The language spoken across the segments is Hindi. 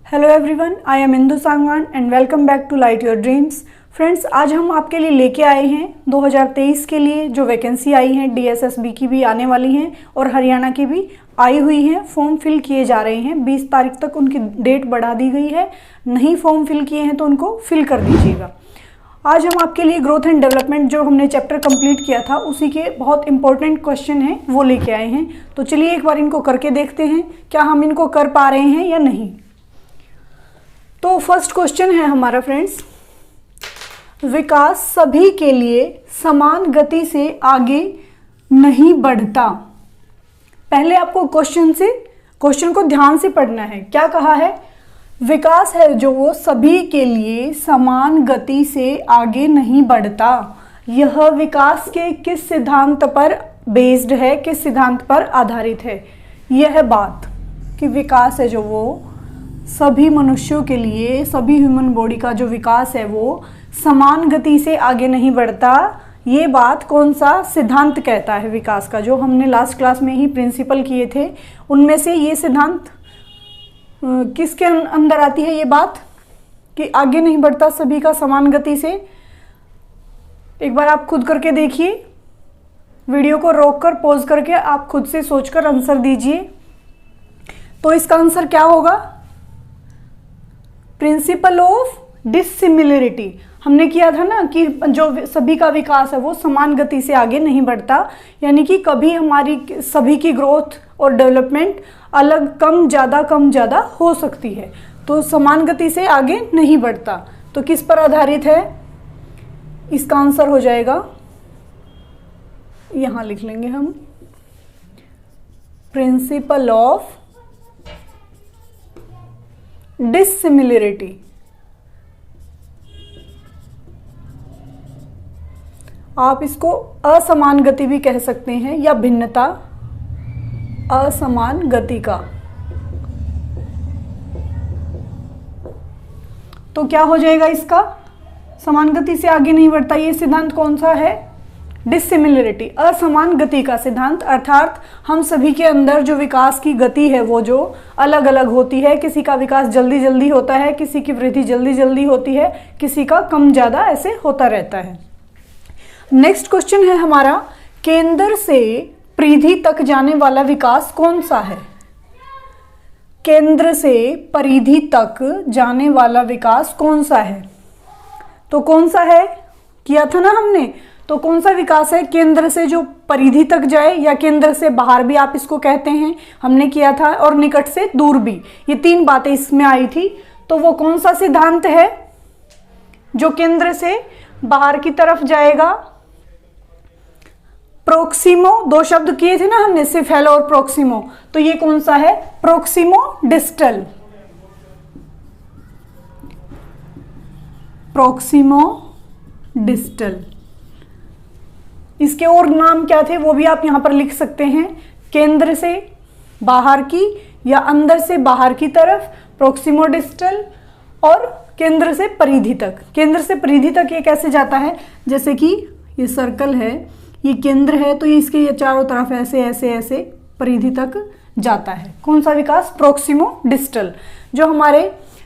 Hello everyone, I am Indu Sangwan and welcome back to light your dreams. Friends, आज हम आपके लिए लेके आए हैं 2023 के लिए जो वैकेंसी आई हैं, डीएसएसबी की भी आने वाली हैं और हरियाणा की भी आई हुई हैं। फॉर्म फिल किए जा रहे हैं, 20 तारीख तक उनकी डेट बढ़ा दी गई है। नहीं फॉर्म फिल किए हैं तो उनको फिल कर दीजिएगा। आज हम आपके लिए ग्रोथ एंड डेवलपमेंट जो हमने चैप्टर कंप्लीट किया था उसी के बहुत इंपॉर्टेंट क्वेश्चन हैं वो लेके आए हैं। तो चलिए एक बार इनको करके देखते हैं क्या हम इनको कर पा रहे हैं या नहीं। तो फर्स्ट क्वेश्चन है हमारा फ्रेंड्स, विकास सभी के लिए समान गति से आगे नहीं बढ़ता। पहले आपको क्वेश्चन को ध्यान से पढ़ना है। क्या कहा है? विकास है जो वो सभी के लिए समान गति से आगे नहीं बढ़ता। यह विकास के किस सिद्धांत पर बेस्ड है, किस सिद्धांत पर आधारित है? यह बात कि विकास है जो वो सभी मनुष्यों के लिए, सभी ह्यूमन बॉडी का जो विकास है वो समान गति से आगे नहीं बढ़ता। ये बात कौन सा सिद्धांत कहता है विकास का, जो हमने लास्ट क्लास में ही प्रिंसिपल किए थे, उनमें से ये सिद्धांत किसके अंदर आती है ये बात कि आगे नहीं बढ़ता सभी का समान गति से? एक बार आप खुद करके देखिए, वीडियो को रोककर पॉज करके आप खुद से सोचकर आंसर दीजिए। तो इसका आंसर क्या होगा? Principle of dissimilarity. हमने किया था ना कि जो सभी का विकास है वो समान गति से आगे नहीं बढ़ता, यानी कि कभी हमारी सभी की ग्रोथ और डेवलपमेंट अलग कम ज़्यादा हो सकती है, तो समान गति से आगे नहीं बढ़ता। तो किस पर आधारित है? इसका आंसर हो जाएगा, यहाँ लिख लेंगे हम, प्रिंसिपल ऑफ डिसिमिलरिटी। आप इसको असमान गति भी कह सकते हैं या भिन्नता असमान गति का। तो क्या हो जाएगा इसका? समान गति से आगे नहीं बढ़ता। ये सिद्धांत कौन सा है? डिसिमिलरिटी, असमान गति का सिद्धांत। अर्थात हम सभी के अंदर जो विकास की गति है वो जो अलग अलग होती है, किसी का विकास जल्दी होता है, किसी की वृद्धि जल्दी होती है, किसी का कम ज़्यादा ऐसे होता रहता है। नेक्स्ट क्वेश्चन है हमारा, केंद्र से परिधि तक जाने वाला विकास कौन सा है? केंद्र से परिधि तक जाने वाला विकास कौन सा है? तो कौन सा है किया था ना हमने, तो कौन सा विकास है? केंद्र से जो परिधि तक जाए या केंद्र से बाहर भी आप इसको कहते हैं, हमने किया था, और निकट से दूर भी, ये तीन बातें इसमें आई थी। तो वो कौन सा सिद्धांत है जो केंद्र से बाहर की तरफ जाएगा? प्रोक्सिमो, दो शब्द किए थे ना हमने, सिफेलो और प्रोक्सिमो, तो ये कौन सा है? प्रोक्सिमो डिस्टल। प्रोक्सिमो डिस्टल। इसके और नाम क्या थे वो भी आप यहां पर लिख सकते हैं। केंद्र से बाहर की या अंदर से बाहर की तरफ प्रोक्सिमो डिस्टल, और केंद्र से परिधि तक। केंद्र से परिधि तक ये कैसे जाता है? जैसे कि ये सर्कल है, ये केंद्र है, तो ये इसके ये चारों तरफ ऐसे परिधि तक जाता है। कौन सा विकास? प्रोक्सिमो डिस्टल, जो हमारे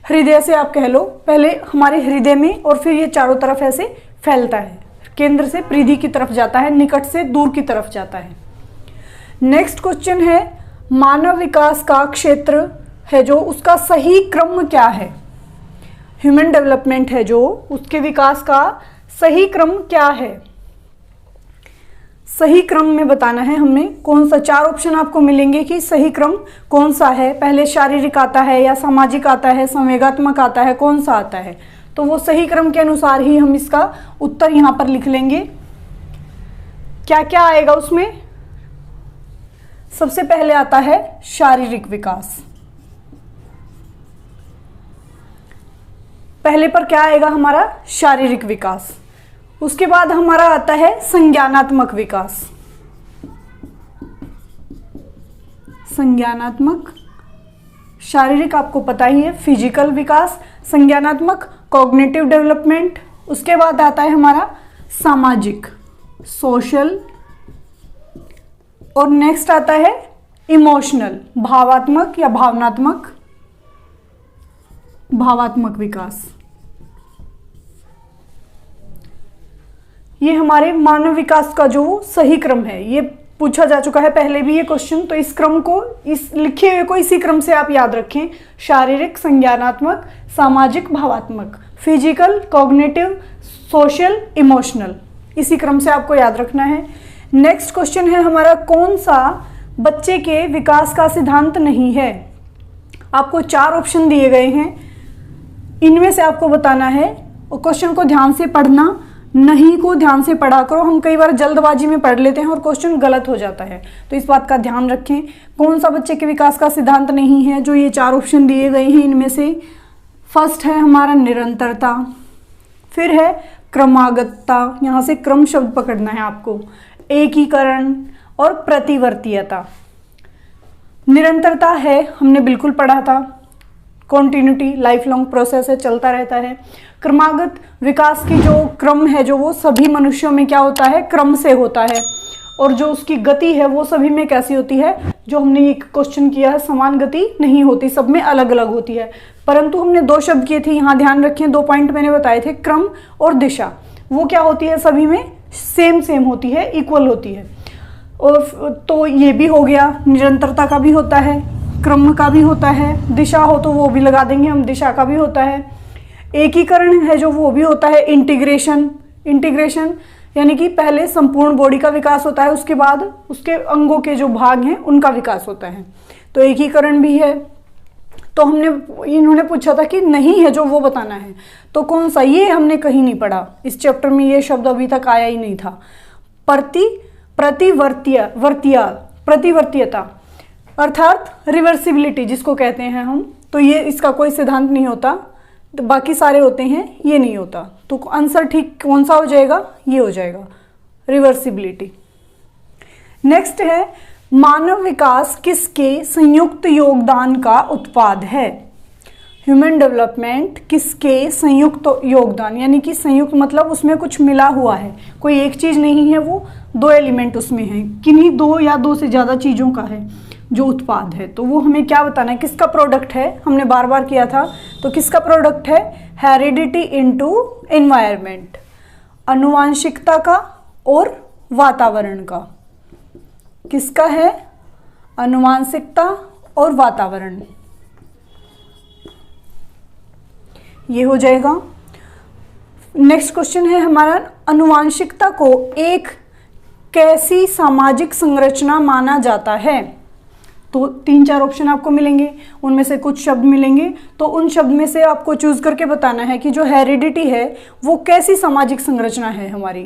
हृदय से आप कह लो, पहले हमारे हृदय में और फिर ये चारों तरफ ऐसे फैलता है, केंद्र से परिधि की तरफ जाता है, निकट से दूर की तरफ जाता है। नेक्स्ट क्वेश्चन है, मानव विकास का क्षेत्र है जो उसका सही क्रम क्या है? ह्यूमन डेवलपमेंट है जो उसके विकास का सही क्रम क्या है? सही क्रम में बताना है हमें कौन सा। चार ऑप्शन आपको मिलेंगे कि सही क्रम कौन सा है। पहले शारीरिक आता है या सामाजिक आता है, संवेगात्मक आता है, कौन सा आता है? तो वो सही क्रम के अनुसार ही हम इसका उत्तर यहां पर लिख लेंगे। क्या क्या आएगा उसमें? सबसे पहले आता है शारीरिक विकास। पहले पर क्या आएगा हमारा? शारीरिक विकास। उसके बाद हमारा आता है संज्ञानात्मक विकास। संज्ञानात्मक, शारीरिक आपको पता ही है, फिजिकल विकास। संज्ञानात्मक कॉग्निटिव डेवलपमेंट। उसके बाद आता है हमारा सामाजिक, सोशल, और नेक्स्ट आता है इमोशनल, भावात्मक या भावनात्मक। भावात्मक विकास। ये हमारे मानव विकास का जो सही क्रम है, ये पूछा जा चुका है पहले भी ये क्वेश्चन, तो इस क्रम को, इस लिखे हुए को इसी क्रम से आप याद रखें। शारीरिक, संज्ञानात्मक, सामाजिक, भावात्मक, फिजिकल, कॉग्निटिव, सोशल, इमोशनल, इसी क्रम से आपको याद रखना है। नेक्स्ट क्वेश्चन है हमारा, कौन सा बच्चे के विकास का सिद्धांत नहीं है। आपको 4 ऑप्शन दिए गए हैं, इनमें से आपको बताना है, और क्वेश्चन को ध्यान से पढ़ना, नहीं को ध्यान से पढ़ा करो। हम कई बार जल्दबाजी में पढ़ लेते हैं और क्वेश्चन गलत हो जाता है, तो इस बात का ध्यान रखें। कौन सा बच्चे के विकास का सिद्धांत नहीं है, जो ये 4 ऑप्शन दिए गए हैं इनमें से। फर्स्ट है हमारा निरंतरता, फिर है क्रमागतता, यहाँ से क्रम शब्द पकड़ना है आपको, एकीकरण और प्रतिवर्तीयता। निरंतरता है, हमने बिल्कुल पढ़ा था, कॉन्टिन्यूटी, लाइफ लॉन्ग प्रोसेस है, चलता रहता है। क्रमागत विकास की जो क्रम है, जो वो सभी मनुष्यों में क्या होता है, क्रम से होता है, और जो उसकी गति है वो सभी में कैसी होती है, जो हमने एक क्वेश्चन किया है, समान गति नहीं होती, सब में अलग अलग होती है। परंतु हमने 2 शब्द किए थे, यहाँ ध्यान रखें, 2 पॉइंट मैंने बताए थे, क्रम और दिशा, वो क्या होती है, सभी में सेम होती है, इक्वल होती है। और तो ये भी हो गया, निरंतरता का भी होता है, क्रम का भी होता है, दिशा हो तो वो भी लगा देंगे हम, दिशा का भी होता है। एकीकरण है जो, वो भी होता है। इंटीग्रेशन यानी कि पहले संपूर्ण बॉडी का विकास होता है, उसके बाद उसके अंगों के जो भाग हैं उनका विकास होता है, तो एकीकरण भी है। तो इन्होंने पूछा था कि नहीं है जो, वो बताना है, तो कौन सा, ये हमने कहीं नहीं पढ़ा इस चैप्टर में, ये शब्द अभी तक आया ही नहीं था। प्रतिवर्तीयता अर्थात रिवर्सिबिलिटी जिसको कहते हैं हम, तो ये इसका कोई सिद्धांत नहीं होता, तो बाकी सारे होते हैं, ये नहीं होता। तो आंसर ठीक कौन सा हो जाएगा, ये हो जाएगा, रिवर्सिबिलिटी। नेक्स्ट है, मानव विकास किसके संयुक्त योगदान का उत्पाद है। ह्यूमन डेवलपमेंट किसके संयुक्त योगदान, यानी कि संयुक्त मतलब उसमें कुछ मिला हुआ है, कोई एक चीज नहीं है, वो 2 एलिमेंट उसमें हैं, किन्हीं 2 या 2 से ज़्यादा चीज़ों का है जो उत्पाद है। तो वो हमें क्या बताना है, किसका प्रोडक्ट है, हमने बार बार किया था, तो किसका प्रोडक्ट है, हेरिडिटी इनटू एनवायरनमेंट, आनुवांशिकता का और वातावरण का। किसका है, आनुवांशिकता और वातावरण, ये हो जाएगा। नेक्स्ट क्वेश्चन है हमारा, आनुवांशिकता को एक कैसी सामाजिक संरचना माना जाता है। तो 3-4 ऑप्शन आपको मिलेंगे, उनमें से कुछ शब्द मिलेंगे, तो उन शब्द में से आपको चूज करके बताना है कि जो हेरिडिटी है वो कैसी सामाजिक संरचना है हमारी,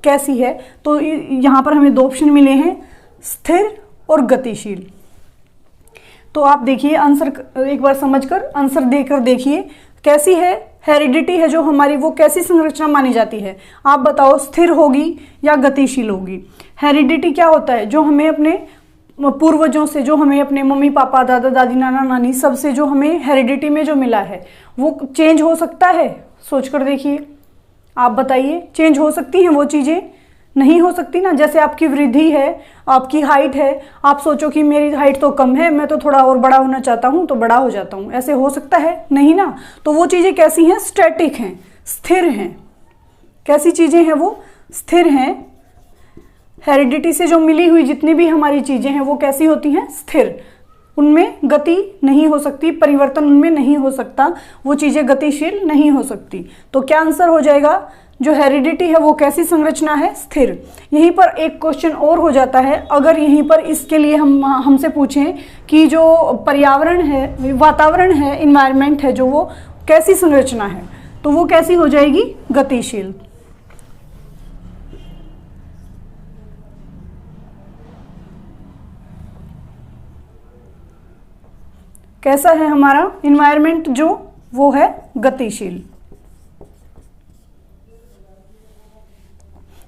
कैसी है। तो यहाँ पर हमें 2 ऑप्शन मिले हैं, स्थिर और गतिशील। तो आप देखिए आंसर एक बार समझकर आंसर देकर देखिए, कैसी है हेरिडिटी है जो हमारी, वो कैसी संरचना मानी जाती है, आप बताओ, स्थिर होगी या गतिशील होगी। हेरिडिटी क्या होता है, जो हमें अपने पूर्वजों से, जो हमें अपने मम्मी पापा, दादा दादी, नाना नानी, सबसे जो हमें हेरिडिटी में जो मिला है वो चेंज हो सकता है, सोचकर देखिए, आप बताइए, चेंज हो सकती हैं वो चीज़ें, नहीं हो सकती ना। जैसे आपकी वृद्धि है, आपकी हाइट है, आप सोचो कि मेरी हाइट तो कम है, मैं तो थोड़ा और बड़ा होना चाहता हूँ, तो बड़ा हो जाता हूँ, ऐसे हो सकता है, नहीं ना। तो वो चीज़ें कैसी हैं, स्टैटिक हैं, स्थिर हैं। कैसी चीज़ें हैं वो, स्थिर हैं। हेरिडिटी से जो मिली हुई जितनी भी हमारी चीज़ें हैं वो कैसी होती हैं, स्थिर, उनमें गति नहीं हो सकती, परिवर्तन उनमें नहीं हो सकता, वो चीज़ें गतिशील नहीं हो सकती। तो क्या आंसर हो जाएगा, जो हेरिडिटी है वो कैसी संरचना है, स्थिर। यहीं पर एक क्वेश्चन और हो जाता है, अगर यहीं पर इसके लिए हमसे पूछें कि जो पर्यावरण है, वातावरण है, इन्वायरमेंट है, जो वो कैसी संरचना है, तो वो कैसी हो जाएगी, गतिशील। कैसा है हमारा इन्वायरमेंट, जो वो है गतिशील।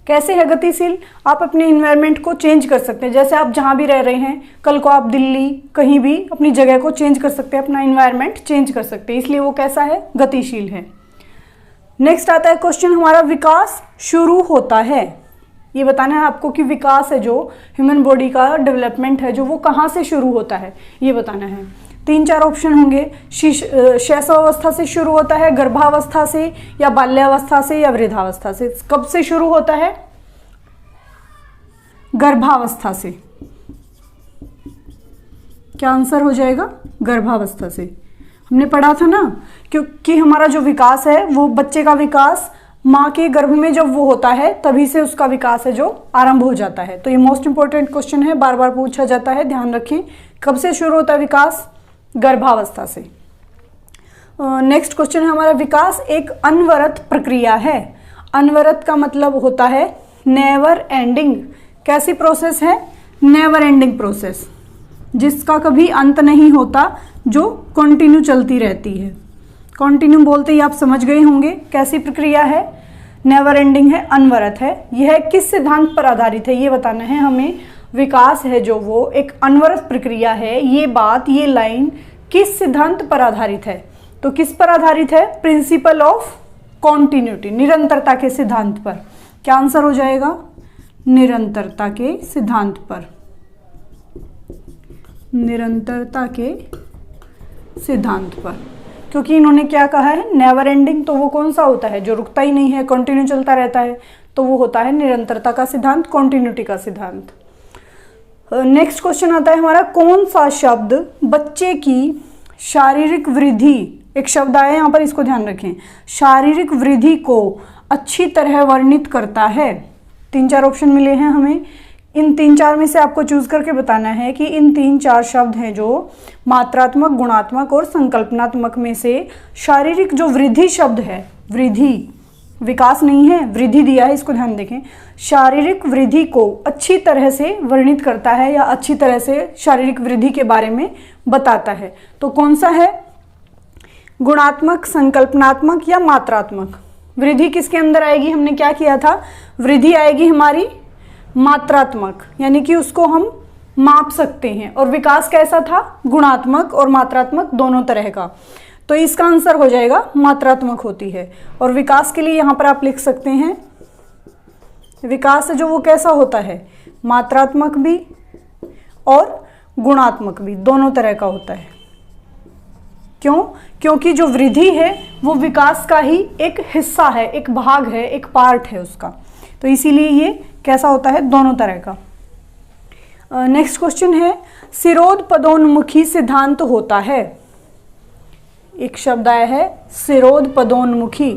कैसे है गतिशील, आप अपने इन्वायरमेंट को चेंज कर सकते हैं, जैसे आप जहाँ भी रह रहे हैं, कल को आप दिल्ली कहीं भी अपनी जगह को चेंज कर सकते हैं, अपना इन्वायरमेंट चेंज कर सकते हैं, इसलिए वो कैसा है, गतिशील है। नेक्स्ट आता है क्वेश्चन हमारा, विकास शुरू होता है, ये बताना है आपको कि विकास है जो ह्यूमन बॉडी का डेवलपमेंट है जो वो कहाँ से शुरू होता है, ये बताना है। तीन चार ऑप्शन होंगे। शैशवावस्था से शुरू होता है, गर्भावस्था से, या बाल्यावस्था से, या वृद्धावस्था से। कब से शुरू होता है? गर्भावस्था से। क्या आंसर हो जाएगा? गर्भावस्था से। हमने पढ़ा था ना, क्योंकि हमारा जो विकास है वो बच्चे का विकास माँ के गर्भ में जब वो होता है तभी से उसका विकास है जो आरंभ हो जाता है। तो ये मोस्ट इंपॉर्टेंट क्वेश्चन है, बार बार पूछा जाता है, ध्यान रखें। कब से शुरू होता है विकास? गर्भावस्था से। नेक्स्ट क्वेश्चन है हमारा, विकास एक अनवरत प्रक्रिया है। अनवरत का मतलब होता है नेवर एंडिंग। कैसी प्रोसेस है? नेवर एंडिंग प्रोसेस, जिसका कभी अंत नहीं होता, जो कंटिन्यू चलती रहती है। कंटिन्यू बोलते ही आप समझ गए होंगे कैसी प्रक्रिया है, नेवर एंडिंग है, अनवरत है। यह किस सिद्धांत पर आधारित है ये बताना है हमें। विकास है जो वो एक अनवरत प्रक्रिया है, ये बात, ये लाइन किस सिद्धांत पर आधारित है? तो किस पर आधारित है? प्रिंसिपल ऑफ कॉन्टिन्यूटी, निरंतरता के सिद्धांत पर। क्या आंसर हो जाएगा? निरंतरता के सिद्धांत पर। निरंतरता के सिद्धांत पर, क्योंकि इन्होंने क्या कहा है? Never ending. तो वो कौन सा होता है? जो रुकता ही नहीं है, कंटिन्यू चलता रहता है, तो वो होता है निरंतरता का सिद्धांत, कॉन्टिन्यूटी का सिद्धांत। नेक्स्ट क्वेश्चन आता है हमारा, कौन सा शब्द बच्चे की शारीरिक वृद्धि, एक शब्द आया यहाँ पर, इसको ध्यान रखें, शारीरिक वृद्धि को अच्छी तरह वर्णित करता है? तीन चार ऑप्शन मिले हैं हमें, इन तीन चार में से आपको चूज करके बताना है कि इन तीन चार शब्द हैं जो मात्रात्मक, गुणात्मक और संकल्पनात्मक में से शारीरिक जो वृद्धि शब्द है, वृद्धि, विकास नहीं है, वृद्धि दिया है, इसको ध्यान देखें, शारीरिक वृद्धि को अच्छी तरह से वर्णित करता है या अच्छी तरह से शारीरिक वृद्धि के बारे में बताता है। तो कौन सा है? गुणात्मक, संकल्पनात्मक या मात्रात्मक? वृद्धि किसके अंदर आएगी? हमने क्या किया था? वृद्धि आएगी हमारी मात्रात्मक, यानी कि उसको हम माप सकते हैं। और विकास कैसा था? गुणात्मक और मात्रात्मक दोनों तरह का। तो इसका आंसर हो जाएगा मात्रात्मक होती है। और विकास के लिए यहाँ पर आप लिख सकते हैं, विकास जो वो कैसा होता है? मात्रात्मक भी और गुणात्मक भी, दोनों तरह का होता है। क्यों? क्योंकि जो वृद्धि है वो विकास का ही एक हिस्सा है, एक भाग है, एक पार्ट है उसका। तो इसीलिए ये कैसा होता है? दोनों तरह का। नेक्स्ट क्वेश्चन है, सिरोध पदोन्मुखी सिद्धांत होता है। एक शब्द आया है सिरोध पदोन्मुखी,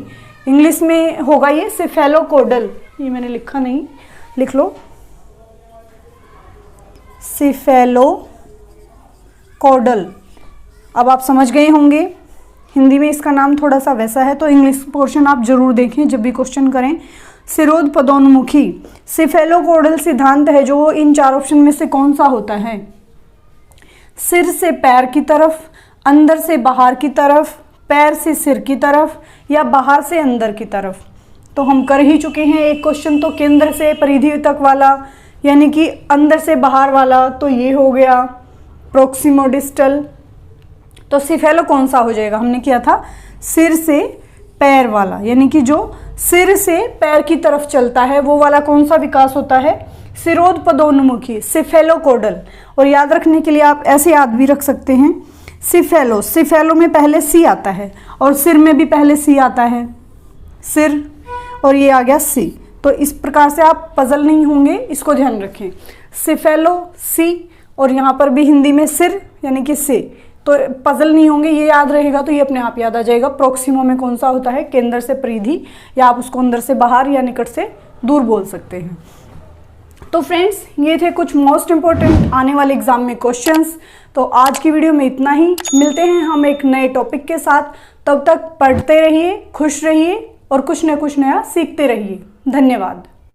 इंग्लिश में होगा ये सिफेलोकोडल, ये मैंने लिखा नहीं, लिख लो, सिफेलोकोडल। अब आप समझ गए होंगे, हिंदी में इसका नाम थोड़ा सा वैसा है, तो इंग्लिश पोर्शन आप जरूर देखें जब भी क्वेश्चन करें। सिरोध पदोन्मुखी सिफेलोकोडल सिद्धांत है जो इन चार ऑप्शन में से कौन सा होता है? सिर से पैर की तरफ, अंदर से बाहर की तरफ, पैर से सिर की तरफ, या बाहर से अंदर की तरफ? तो हम कर ही चुके हैं एक क्वेश्चन, तो केंद्र से परिधि तक वाला, यानी कि अंदर से बाहर वाला, तो ये हो गया प्रोक्सिमोडिस्टल। तो सिफेलो कौन सा हो जाएगा? हमने किया था सिर से पैर वाला, यानी कि जो सिर से पैर की तरफ चलता है वो वाला कौन सा विकास होता है? सिरोध पदोन्मुखी, सिफेलोकोडल। और याद रखने के लिए आप ऐसे याद भी रख सकते हैं, सिफेलो, सिफेलो में पहले सी आता है और सिर में भी पहले सी आता है, सिर, और ये आ गया सी। तो इस प्रकार से आप पजल नहीं होंगे, इसको ध्यान रखें। सिफेलो सी, और यहाँ पर भी हिंदी में सिर यानी कि से, तो पजल नहीं होंगे, ये याद रहेगा तो ये अपने आप याद आ जाएगा। प्रोक्सिमो में कौन सा होता है? केंद्र से परिधि, या आप उसको अंदर से बाहर या निकट से दूर बोल सकते हैं। तो फ्रेंड्स, ये थे कुछ मोस्ट इंपॉर्टेंट आने वाले एग्जाम में क्वेश्चंस। तो आज की वीडियो में इतना ही, मिलते हैं हम एक नए टॉपिक के साथ। तब तक पढ़ते रहिए, खुश रहिए और कुछ न कुछ नया सीखते रहिए। धन्यवाद।